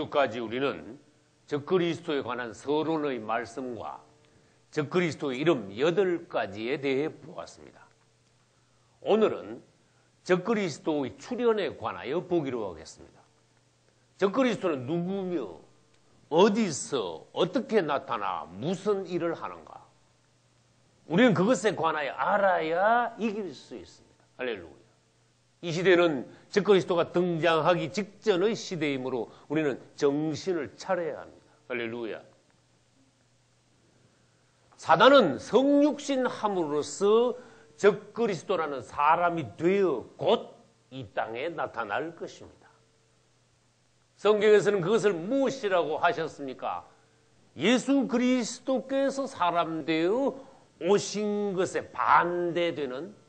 지금까지 우리는 적그리스도에 관한 서론의 말씀과 적그리스도의 이름 8가지에 대해 보았습니다. 오늘은 적그리스도의 출현에 관하여 보기로 하겠습니다. 적그리스도는 누구며 어디서 어떻게 나타나 무슨 일을 하는가? 우리는 그것에 관하여 알아야 이길 수 있습니다. 할렐루야. 이 시대는 적그리스도가 등장하기 직전의 시대이므로 우리는 정신을 차려야 합니다. 할렐루야. 사단은 성육신함으로써 적그리스도라는 사람이 되어 곧 이 땅에 나타날 것입니다. 성경에서는 그것을 무엇이라고 하셨습니까? 예수 그리스도께서 사람 되어 오신 것에 반대되는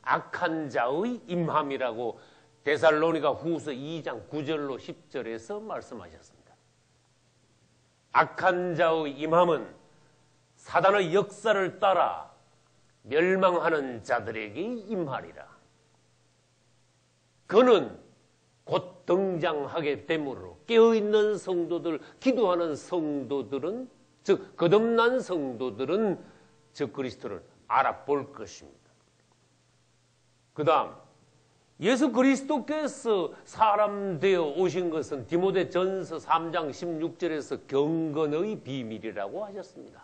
악한 자의 임함이라고 데살로니가 후서 2장 9절로 10절에서 말씀하셨습니다. 악한 자의 임함은 사단의 역사를 따라 멸망하는 자들에게 임하리라. 그는 곧 등장하게 되므로 깨어있는 성도들, 기도하는 성도들은, 즉 거듭난 성도들은 적그리스도를 알아볼 것입니다. 그 다음 예수 그리스도께서 사람 되어 오신 것은 디모데전서 3장 16절에서 경건의 비밀이라고 하셨습니다.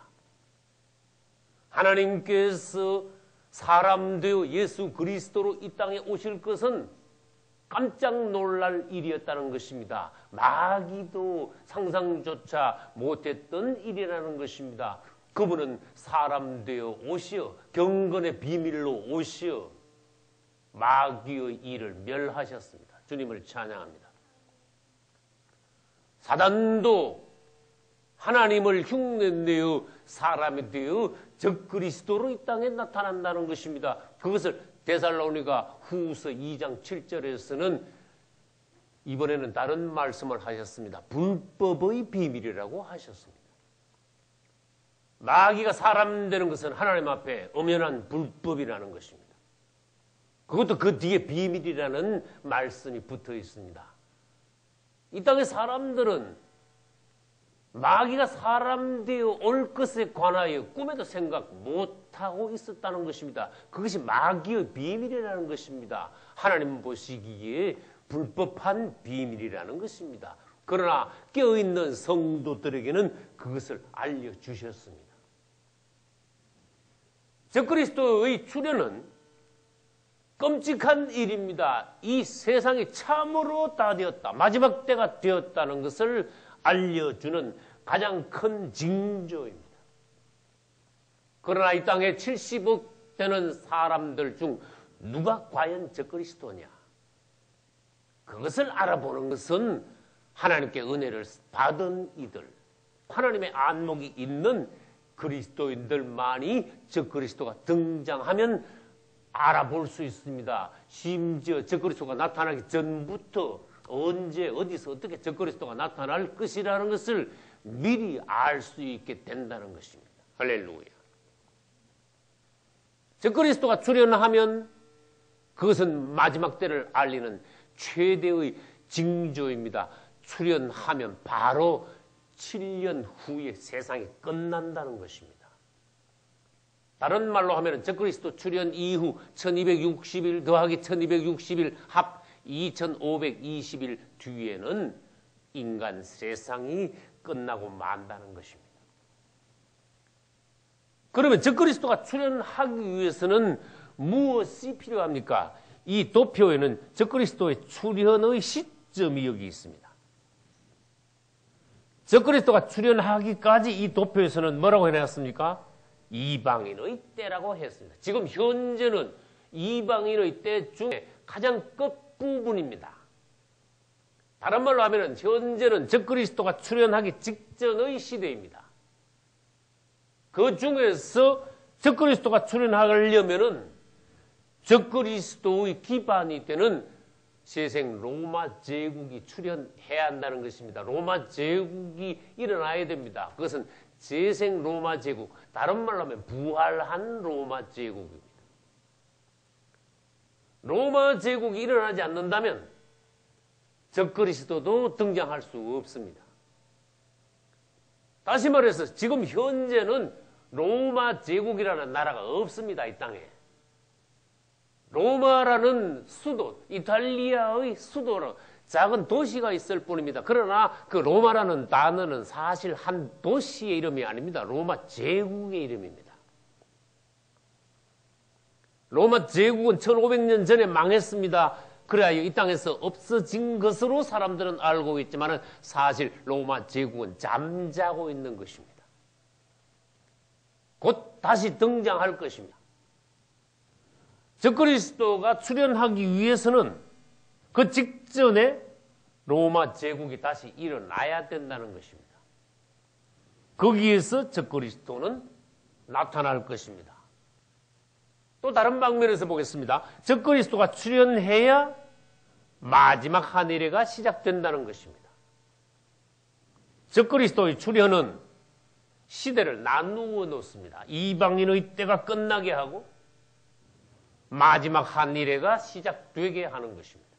하나님께서 사람 되어 예수 그리스도로 이 땅에 오실 것은 깜짝 놀랄 일이었다는 것입니다. 마귀도 상상조차 못했던 일이라는 것입니다. 그분은 사람 되어 오시어 경건의 비밀로 오시어 마귀의 일을 멸하셨습니다. 주님을 찬양합니다. 사단도 하나님을 흉내내어 사람이 되어 적그리스도로 이 땅에 나타난다는 것입니다. 그것을 데살로니가 후서 2장 7절에서는 이번에는 다른 말씀을 하셨습니다. 불법의 비밀이라고 하셨습니다. 마귀가 사람 되는 것은 하나님 앞에 엄연한 불법이라는 것입니다. 그것도 그 뒤에 비밀이라는 말씀이 붙어 있습니다. 이 땅의 사람들은 마귀가 사람 되어 올 것에 관하여 꿈에도 생각 못하고 있었다는 것입니다. 그것이 마귀의 비밀이라는 것입니다. 하나님 보시기에 불법한 비밀이라는 것입니다. 그러나 깨어있는 성도들에게는 그것을 알려주셨습니다. 적그리스도의 출현은 끔찍한 일입니다. 이 세상이 참으로 다 되었다. 마지막 때가 되었다는 것을 알려주는 가장 큰 징조입니다. 그러나 이 땅에 70억 되는 사람들 중 누가 과연 적그리스도냐? 그것을 알아보는 것은 하나님께 은혜를 받은 이들, 하나님의 안목이 있는 그리스도인들만이 적그리스도가 등장하면 알아볼 수 있습니다. 심지어 적그리스도가 나타나기 전부터 언제 어디서 어떻게 적그리스도가 나타날 것이라는 것을 미리 알 수 있게 된다는 것입니다. 할렐루야. 적그리스도가 출현하면 그것은 마지막 때를 알리는 최대의 징조입니다. 출현하면 바로 7년 후에 세상이 끝난다는 것입니다. 다른 말로 하면 적그리스도 출현 이후 1260일 더하기 1260일 합 2520일 뒤에는 인간 세상이 끝나고 만다는 것입니다. 그러면 적그리스도가 출현하기 위해서는 무엇이 필요합니까? 이 도표에는 적그리스도의 출현의 시점이 여기 있습니다. 적그리스도가 출현하기까지 이 도표에서는 뭐라고 해놨습니까? 이방인의 때라고 했습니다. 지금 현재는 이방인의 때 중에 가장 끝부분입니다. 다른 말로 하면 현재는 적그리스도가 출현하기 직전의 시대입니다. 그 중에서 적그리스도가 출현하려면은 적그리스도의 기반이 되는 세생 로마 제국이 출현해야 한다는 것입니다. 로마 제국이 일어나야 됩니다. 그것은 재생 로마 제국, 다른 말로 하면 부활한 로마 제국입니다. 로마 제국이 일어나지 않는다면 적그리스도도 등장할 수 없습니다. 다시 말해서 지금 현재는 로마 제국이라는 나라가 없습니다. 이 땅에. 로마라는 수도, 이탈리아의 수도로 작은 도시가 있을 뿐입니다. 그러나 그 로마라는 단어는 사실 한 도시의 이름이 아닙니다. 로마 제국의 이름입니다. 로마 제국은 1500년 전에 망했습니다. 그래야 이 땅에서 없어진 것으로 사람들은 알고 있지만 사실 로마 제국은 잠자고 있는 것입니다. 곧 다시 등장할 것입니다. 적그리스도가 출현하기 위해서는 그 직전에 로마 제국이 다시 일어나야 된다는 것입니다. 거기에서 적그리스도는 나타날 것입니다. 또 다른 방면에서 보겠습니다. 적그리스도가 출현해야 마지막 한일회가 시작된다는 것입니다. 적그리스도의 출현은 시대를 나누어 놓습니다. 이방인의 때가 끝나게 하고 마지막 한일회가 시작되게 하는 것입니다.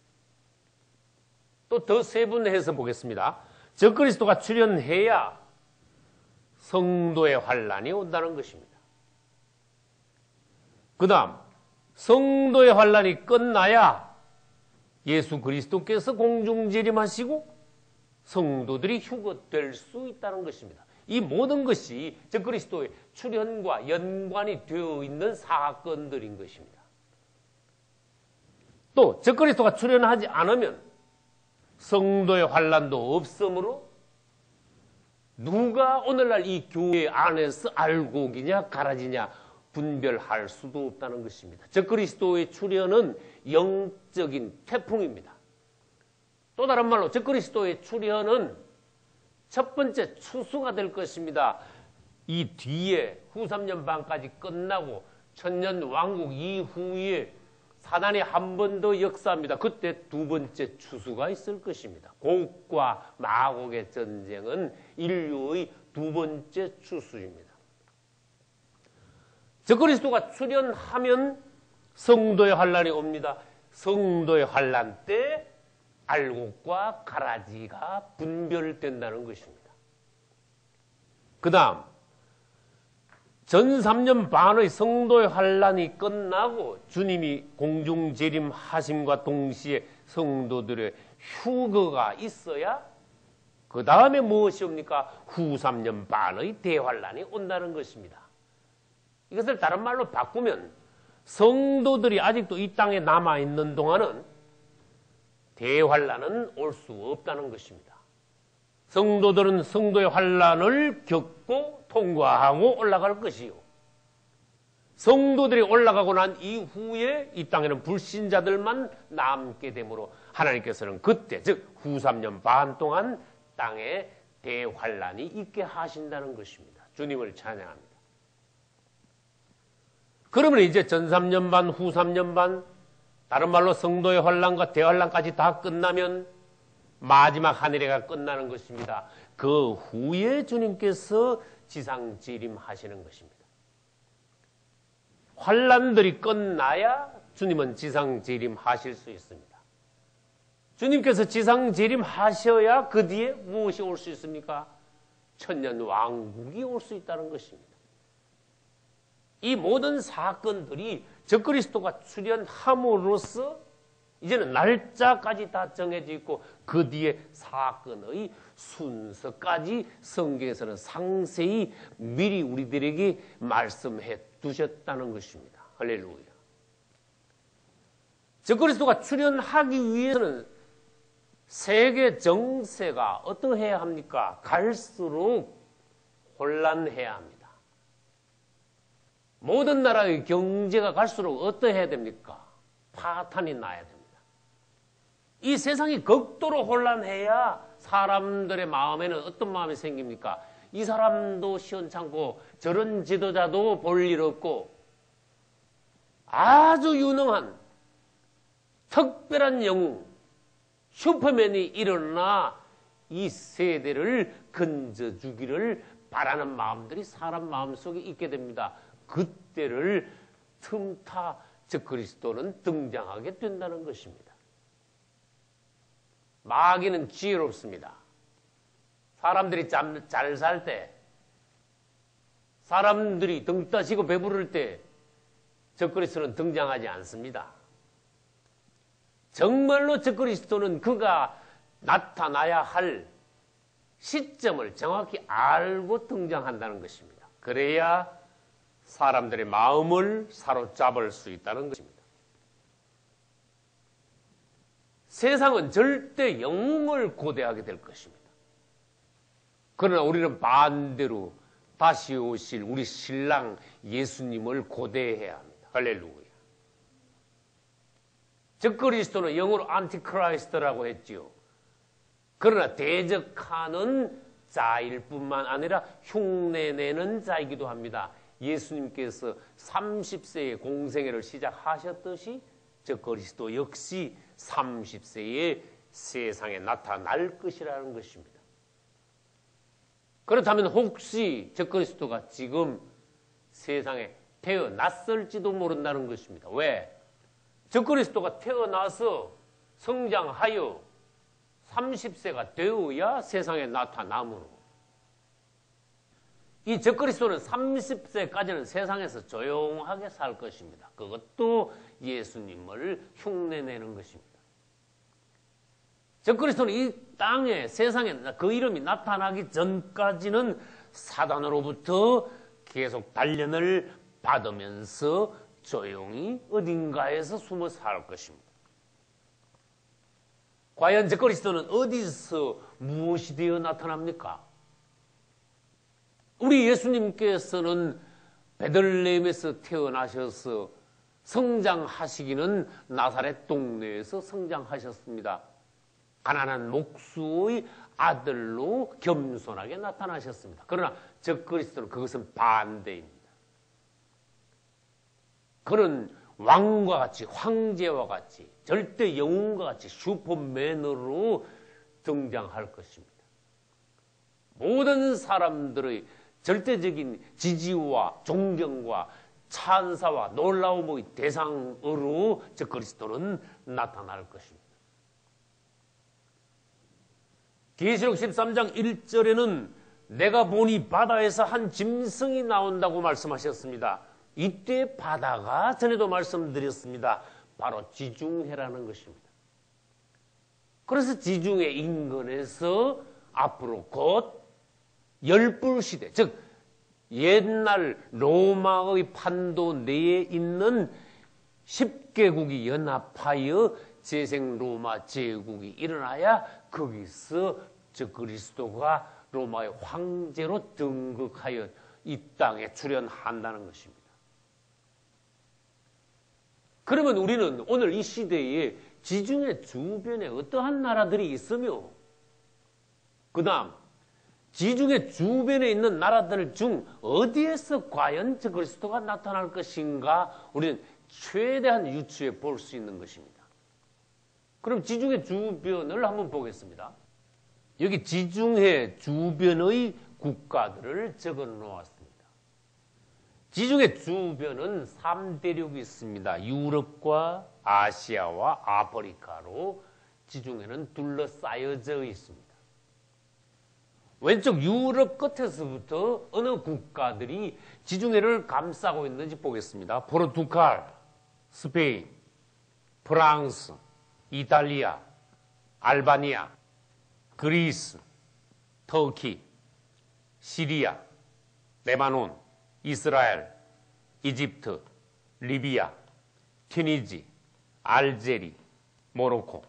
또 더 세분해서 보겠습니다. 적그리스도가 출현해야 성도의 환란이 온다는 것입니다. 그 다음 성도의 환란이 끝나야 예수 그리스도께서 공중재림하시고 성도들이 휴거될 수 있다는 것입니다. 이 모든 것이 적그리스도의 출현과 연관이 되어 있는 사건들인 것입니다. 또 적그리스도가 출현하지 않으면 성도의 환란도 없으므로 누가 오늘날 이 교회 안에서 알곡이냐 가라지냐 분별할 수도 없다는 것입니다. 적그리스도의 출현은 영적인 태풍입니다. 또 다른 말로 적그리스도의 출현은 첫 번째 추수가 될 것입니다. 이 뒤에 후 3년 반까지 끝나고 천년 왕국 이후에 사단이 한 번 더 역사합니다. 그때 두 번째 추수가 있을 것입니다. 곡과 마곡의 전쟁은 인류의 두 번째 추수입니다. 적그리스도가 출현하면 성도의 환란이 옵니다. 성도의 환란 때 알곡과 가라지가 분별된다는 것입니다. 그 다음 전 3년 반의 성도의 환란이 끝나고 주님이 공중재림하심과 동시에 성도들의 휴거가 있어야 그 다음에 무엇이 옵니까? 후 3년 반의 대환란이 온다는 것입니다. 이것을 다른 말로 바꾸면 성도들이 아직도 이 땅에 남아있는 동안은 대환란은 올 수 없다는 것입니다. 성도들은 성도의 환란을 겪고 통과하고 올라갈 것이요. 성도들이 올라가고 난 이후에 이 땅에는 불신자들만 남게 되므로 하나님께서는 그때 즉 후 3년 반 동안 땅에 대환란이 있게 하신다는 것입니다. 주님을 찬양합니다. 그러면 이제 전 3년 반, 후 3년 반, 다른 말로 성도의 환란과 대환란까지 다 끝나면 마지막 하늘회가 끝나는 것입니다. 그 후에 주님께서 지상재림하시는 것입니다. 환란들이 끝나야 주님은 지상재림하실 수 있습니다. 주님께서 지상재림하셔야 그 뒤에 무엇이 올 수 있습니까? 천년 왕국이 올 수 있다는 것입니다. 이 모든 사건들이 적그리스도가 출현함으로써 이제는 날짜까지 다 정해져 있고 그 뒤에 사건의 순서까지 성경에서는 상세히 미리 우리들에게 말씀해 두셨다는 것입니다. 할렐루야. 적그리스도가 출현하기 위해서는 세계 정세가 어떠해야 합니까? 갈수록 혼란해야 합니다. 모든 나라의 경제가 갈수록 어떠해야 됩니까? 파탄이 나야 됩니다. 이 세상이 극도로 혼란해야 사람들의 마음에는 어떤 마음이 생깁니까? 이 사람도 시원찮고 저런 지도자도 볼 일 없고 아주 유능한 특별한 영웅 슈퍼맨이 일어나 이 세대를 건져주기를 바라는 마음들이 사람 마음속에 있게 됩니다. 그때를 틈타 적그리스도는 등장하게 된다는 것입니다. 마귀는 지혜롭습니다. 사람들이 잘 살 때 사람들이 등 따시고 배부를 때 적그리스도는 등장하지 않습니다. 정말로 적그리스도는 그가 나타나야 할 시점을 정확히 알고 등장한다는 것입니다. 그래야 사람들의 마음을 사로잡을 수 있다는 것입니다. 세상은 절대 영웅을 고대하게 될 것입니다. 그러나 우리는 반대로 다시 오실 우리 신랑 예수님을 고대해야 합니다. 할렐루야. 적그리스도는 영어로 안티크라이스트라고 했지요. 그러나 대적하는 자일 뿐만 아니라 흉내내는 자이기도 합니다. 예수님께서 30세의 공생애를 시작하셨듯이 적그리스도 역시 30세에 세상에 나타날 것이라는 것입니다. 그렇다면 혹시 적그리스도가 지금 세상에 태어났을지도 모른다는 것입니다. 왜? 적그리스도가 태어나서 성장하여 30세가 되어야 세상에 나타나므로 이 적그리스도는 30세까지는 세상에서 조용하게 살 것입니다. 그것도 예수님을 흉내내는 것입니다. 적그리스도는 이 땅에 세상에 그 이름이 나타나기 전까지는 사단으로부터 계속 단련을 받으면서 조용히 어딘가에서 숨어 살 것입니다. 과연 적그리스도는 어디서 무엇이 되어 나타납니까? 우리 예수님께서는 베들레헴에서 태어나셔서 성장하시기는 나사렛 동네에서 성장하셨습니다. 가난한 목수의 아들로 겸손하게 나타나셨습니다. 그러나 적그리스도는 그것은 반대입니다. 그는 왕과 같이 황제와 같이 절대 영웅과 같이 슈퍼맨으로 등장할 것입니다. 모든 사람들의 절대적인 지지와 존경과 찬사와 놀라움의 대상으로 적그리스도는 나타날 것입니다. 계시록 13장 1절에는 내가 보니 바다에서 한 짐승이 나온다고 말씀하셨습니다. 이때 바다가 전에도 말씀드렸습니다. 바로 지중해라는 것입니다. 그래서 지중해 인근에서 앞으로 곧 열불시대, 즉 옛날 로마의 판도 내에 있는 10개국이 연합하여 재생 로마 제국이 일어나야 거기서 적그리스도가 로마의 황제로 등극하여 이 땅에 출현한다는 것입니다. 그러면 우리는 오늘 이 시대에 지중해 주변에 어떠한 나라들이 있으며 그 다음 지중해 주변에 있는 나라들 중 어디에서 과연 적그리스도가 나타날 것인가 우리는 최대한 유추해 볼 수 있는 것입니다. 그럼 지중해 주변을 한번 보겠습니다. 여기 지중해 주변의 국가들을 적어 놓았습니다. 지중해 주변은 3대륙이 있습니다. 유럽과 아시아와 아프리카로 지중해는 둘러싸여져 있습니다. 왼쪽 유럽 끝에서부터 어느 국가들이 지중해를 감싸고 있는지 보겠습니다. 포르투갈, 스페인, 프랑스, 이탈리아, 알바니아, 그리스, 터키, 시리아, 레바논, 이스라엘, 이집트, 리비아, 튀니지, 알제리, 모로코.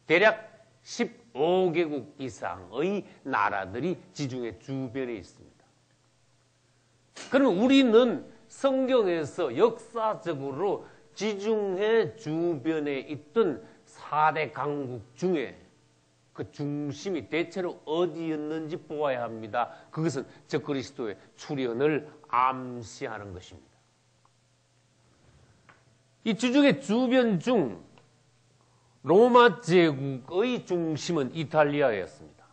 대략 15개국 이상의 나라들이 지중해 주변에 있습니다. 그러면 우리는 성경에서 역사적으로 지중해 주변에 있던 4대 강국 중에 그 중심이 대체로 어디였는지 보아야 합니다. 그것은 적그리스도의 출현을 암시하는 것입니다. 이 지중해 주변 중 로마 제국의 중심은 이탈리아였습니다.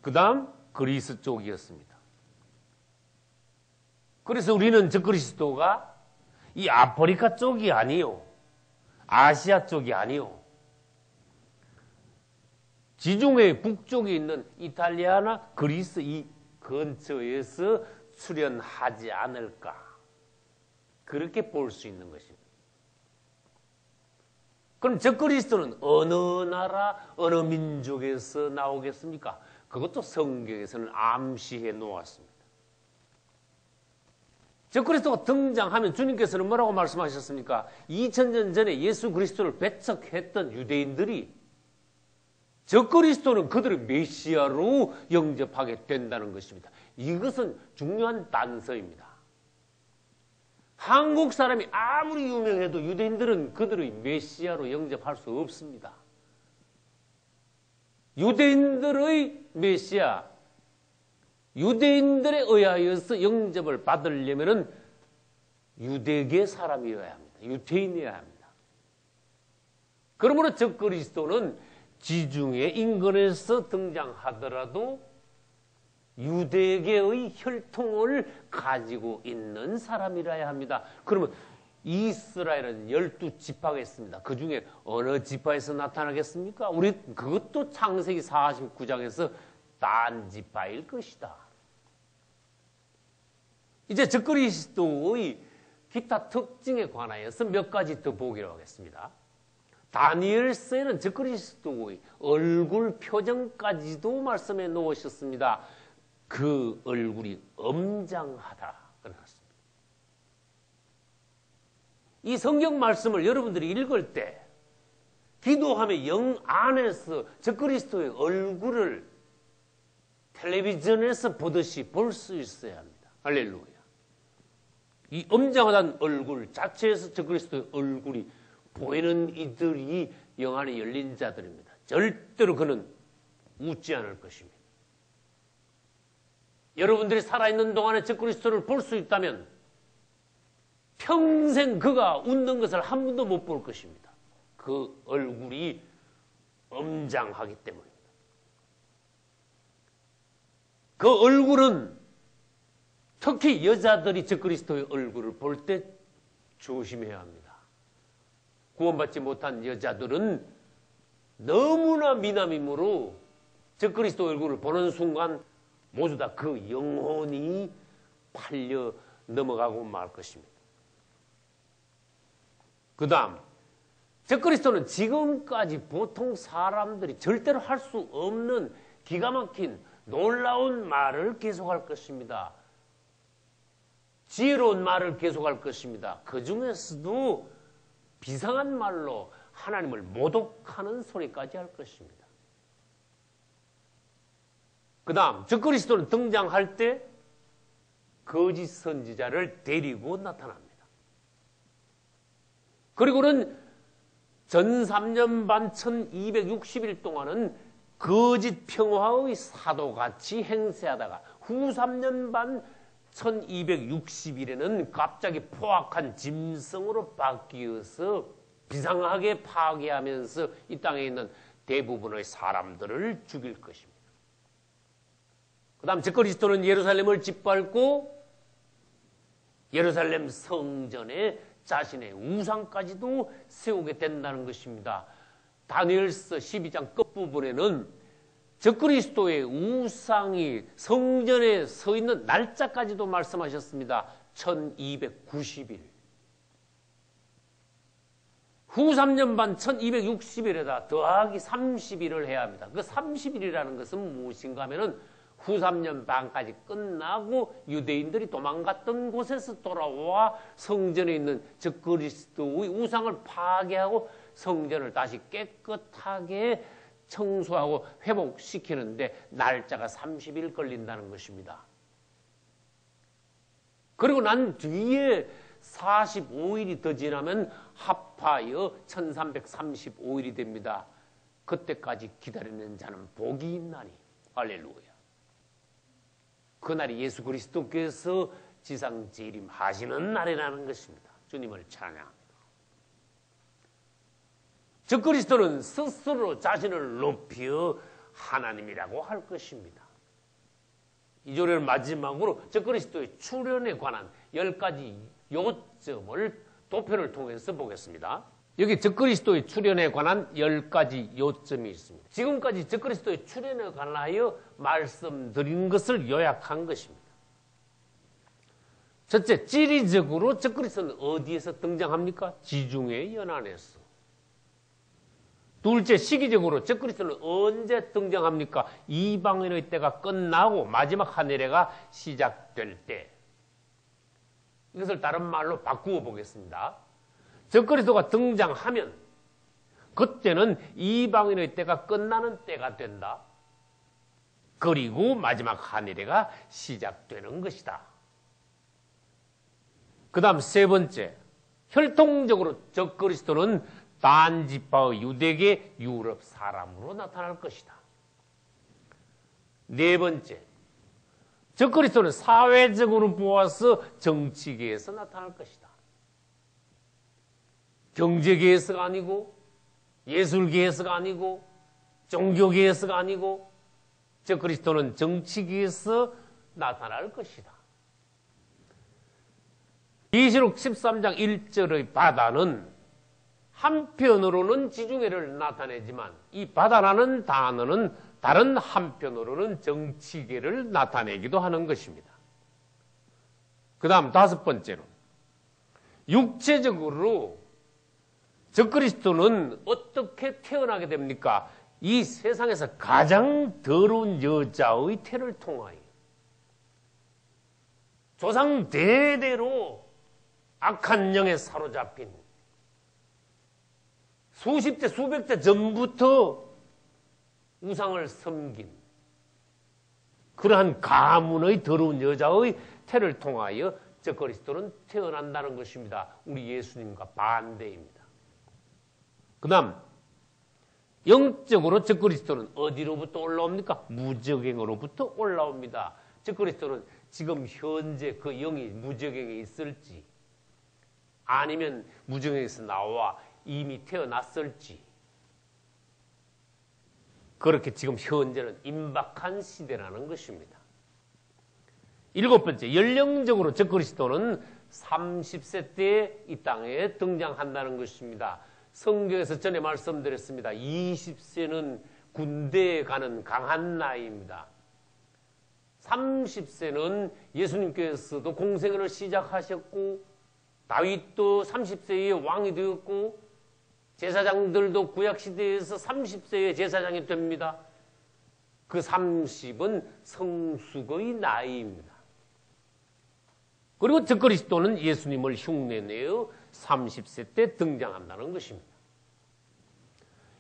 그 다음 그리스 쪽이었습니다. 그래서 우리는 적그리스도가 이 아프리카 쪽이 아니요, 아시아 쪽이 아니요, 지중해 북쪽에 있는 이탈리아나 그리스 이 근처에서 출현하지 않을까, 그렇게 볼 수 있는 것입니다. 그럼 적그리스도는 어느 나라, 어느 민족에서 나오겠습니까? 그것도 성경에서는 암시해 놓았습니다. 적그리스도가 등장하면 주님께서는 뭐라고 말씀하셨습니까? 2000년 전에 예수 그리스도를 배척했던 유대인들이 적그리스도는 그들의 메시아로 영접하게 된다는 것입니다. 이것은 중요한 단서입니다. 한국 사람이 아무리 유명해도 유대인들은 그들의 메시아로 영접할 수 없습니다. 유대인들의 메시아, 유대인들에 의하여서 영접을 받으려면 유대계 사람이어야 합니다. 유태인이어야 합니다. 그러므로 적그리스도는 지중해 인근에서 등장하더라도 유대계의 혈통을 가지고 있는 사람이라야 합니다. 그러면 이스라엘은 12지파가 있습니다. 그 중에 어느 지파에서 나타나겠습니까? 우리 그것도 창세기 49장에서 단 지파일 것이다. 이제 적그리스도의 기타 특징에 관하여서 몇 가지 더 보기로 하겠습니다. 다니엘서에는 적그리스도의 얼굴 표정까지도 말씀해 놓으셨습니다. 그 얼굴이 엄장하다 그랬습니다. 이 성경 말씀을 여러분들이 읽을 때 기도하며 영 안에서 적그리스도의 얼굴을 텔레비전에서 보듯이 볼 수 있어야 합니다. 할렐루야. 이 엄장하다는 얼굴 자체에서 적그리스도의 얼굴이 보이는 이들이 영 안에 열린 자들입니다. 절대로 그는 웃지 않을 것입니다. 여러분들이 살아있는 동안에 적그리스도를 볼 수 있다면 평생 그가 웃는 것을 한 번도 못 볼 것입니다. 그 얼굴이 엄장하기 때문입니다. 그 얼굴은 특히 여자들이 적그리스도의 얼굴을 볼 때 조심해야 합니다. 구원받지 못한 여자들은 너무나 미남이므로 적그리스도 얼굴을 보는 순간 모두 다 그 영혼이 팔려 넘어가고 말 것입니다. 그 다음, 적그리스도는 지금까지 보통 사람들이 절대로 할 수 없는 기가 막힌 놀라운 말을 계속할 것입니다. 지혜로운 말을 계속할 것입니다. 그 중에서도 비상한 말로 하나님을 모독하는 소리까지 할 것입니다. 그 다음, 적그리스도는 등장할 때 거짓 선지자를 데리고 나타납니다. 그리고는 전 3년 반 1260일 동안은 거짓 평화의 사도같이 행세하다가 후 3년 반 1260일에는 갑자기 포악한 짐승으로 바뀌어서 비상하게 파괴하면서 이 땅에 있는 대부분의 사람들을 죽일 것입니다. 그 다음 적그리스도는 예루살렘을 짓밟고 예루살렘 성전에 자신의 우상까지도 세우게 된다는 것입니다. 다니엘서 12장 끝부분에는 적그리스도의 우상이 성전에 서 있는 날짜까지도 말씀하셨습니다. 1290일. 후 3년 반 1260일에다 더하기 30일을 해야 합니다. 그 30일이라는 것은 무엇인가 하면은 후 3년 반까지 끝나고 유대인들이 도망갔던 곳에서 돌아와 성전에 있는 적그리스도의 우상을 파괴하고 성전을 다시 깨끗하게 청소하고 회복시키는데 날짜가 30일 걸린다는 것입니다. 그리고 난 뒤에 45일이 더 지나면 합하여 1335일이 됩니다. 그때까지 기다리는 자는 복이 있나니. 할렐루야. 그날이 예수 그리스도께서 지상 재림하시는 날이라는 것입니다. 주님을 찬양합니다. 적그리스도는 스스로 자신을 높여 하나님이라고 할 것입니다. 이 조례를 마지막으로 적그리스도의 출현에 관한 10가지 요점을 도표를 통해서 보겠습니다. 여기 적그리스도의 출현에 관한 10가지 요점이 있습니다. 지금까지 적그리스도의 출현에 관하여 말씀드린 것을 요약한 것입니다. 첫째, 지리적으로 적그리스도는 어디에서 등장합니까? 지중해 연안에서. 둘째, 시기적으로 적그리스도는 언제 등장합니까? 이방인의 때가 끝나고 마지막 하늘에가 시작될 때. 이것을 다른 말로 바꾸어 보겠습니다. 적그리스도가 등장하면 그때는 이방인의 때가 끝나는 때가 된다. 그리고 마지막 하늘에가 시작되는 것이다. 그 다음 세 번째, 혈통적으로 적그리스도는 단지파의 유대계 유럽 사람으로 나타날 것이다. 네 번째, 적그리스도는 사회적으로 보아서 정치계에서 나타날 것이다. 경제계에서가 아니고 예술계에서가 아니고 종교계에서가 아니고 적그리스도는 정치계에서 나타날 것이다. 계시록 13장 1절의 바다는 한편으로는 지중해를 나타내지만 이 바다라는 단어는 다른 한편으로는 정치계를 나타내기도 하는 것입니다. 그 다음 다섯 번째로, 육체적으로 적그리스도는 어떻게 태어나게 됩니까? 이 세상에서 가장 더러운 여자의 태를 통하여 조상 대대로 악한 영에 사로잡힌 수십 대 수백 대 전부터 우상을 섬긴 그러한 가문의 더러운 여자의 태를 통하여 적그리스도는 태어난다는 것입니다. 우리 예수님과 반대입니다. 그 다음 영적으로 적그리스도는 어디로부터 올라옵니까? 무적행으로부터 올라옵니다. 적그리스도는 지금 현재 그 영이 무적행에 있을지 아니면 무적행에서 나와 이미 태어났을지, 그렇게 지금 현재는 임박한 시대라는 것입니다. 일곱 번째, 연령적으로 적그리스도는 30세 때에 이 땅에 등장한다는 것입니다. 성경에서 전에 말씀드렸습니다. 20세는 군대에 가는 강한 나이입니다. 30세는 예수님께서도 공생애를 시작하셨고 다윗도 30세에 왕이 되었고 제사장들도 구약시대에서 30세에 제사장이 됩니다. 그 30은 성숙의 나이입니다. 그리고 적그리스도는 예수님을 흉내내어 30세 때 등장한다는 것입니다.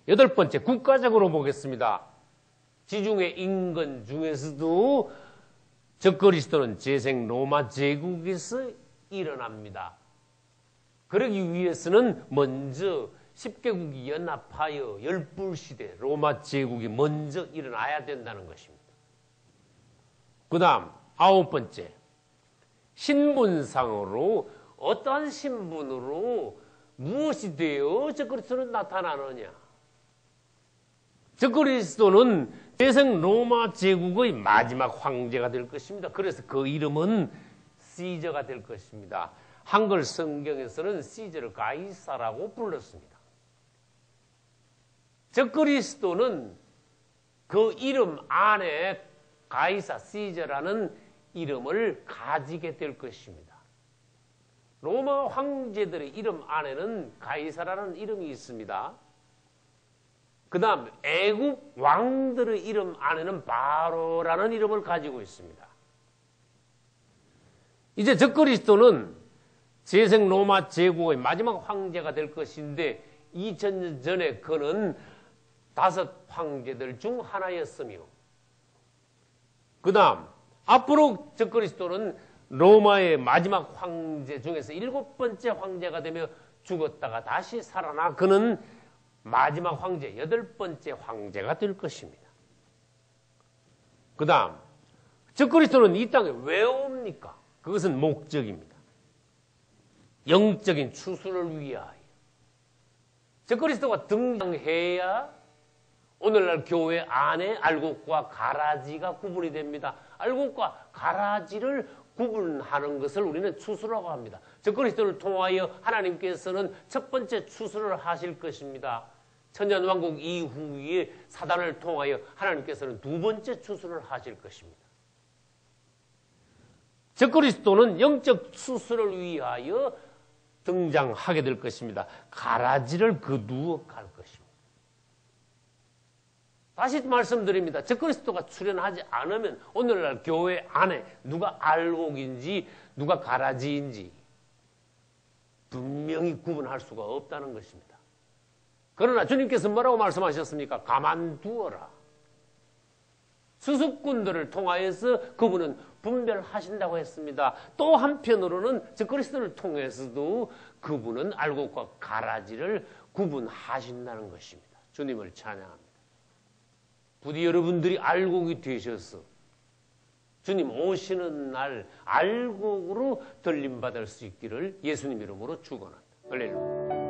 여덟 번째, 국가적으로 보겠습니다. 지중해 인근 중에서도 적그리스도는 재생 로마 제국에서 일어납니다. 그러기 위해서는 먼저 10개국이 연합하여 열불시대 로마 제국이 먼저 일어나야 된다는 것입니다. 그 다음 아홉 번째, 신분상으로 어떠한 신분으로 무엇이 되어 적그리스도는 나타나느냐. 적그리스도는 재생 로마 제국의 마지막 황제가 될 것입니다. 그래서 그 이름은 시저가 될 것입니다. 한글 성경에서는 시저를 가이사라고 불렀습니다. 적그리스도는 그 이름 안에 가이사, 시저라는 이름을 가지게 될 것입니다. 로마 황제들의 이름 안에는 가이사라는 이름이 있습니다. 그 다음 애국 왕들의 이름 안에는 바로라는 이름을 가지고 있습니다. 이제 적그리스도는 재생 로마 제국의 마지막 황제가 될 것인데 2000년 전에 그는 5 황제들 중 하나였으며 그 다음 앞으로 적그리스도는 로마의 마지막 황제 중에서 7번째 황제가 되며 죽었다가 다시 살아나 그는 마지막 황제 8번째 황제가 될 것입니다. 그 다음 적그리스도는 이 땅에 왜 옵니까? 그것은 목적입니다. 영적인 추수를 위하여. 적그리스도가 등장해야 오늘날 교회 안에 알곡과 가라지가 구분이 됩니다. 알곡과 가라지를 구분하는 것을 우리는 추수라고 합니다. 적그리스도를 통하여 하나님께서는 첫 번째 추수를 하실 것입니다. 천년왕국 이후에 사단을 통하여 하나님께서는 두 번째 추수를 하실 것입니다. 적그리스도는 영적 추수를 위하여 등장하게 될 것입니다. 가라지를 거두어 갈 것입니다. 다시 말씀드립니다. 적그리스도가 출현하지 않으면 오늘날 교회 안에 누가 알곡인지 누가 가라지인지 분명히 구분할 수가 없다는 것입니다. 그러나 주님께서 뭐라고 말씀하셨습니까? 가만두어라. 수습꾼들을 통하여서 그분은 분별하신다고 했습니다. 또 한편으로는 적그리스도를 통해서도 그분은 알곡과 가라지를 구분하신다는 것입니다. 주님을 찬양합니다. 부디 여러분들이 알곡이 되셔서 주님 오시는 날 알곡으로 들림받을 수 있기를 예수님 이름으로 축원합니다. 할렐루야.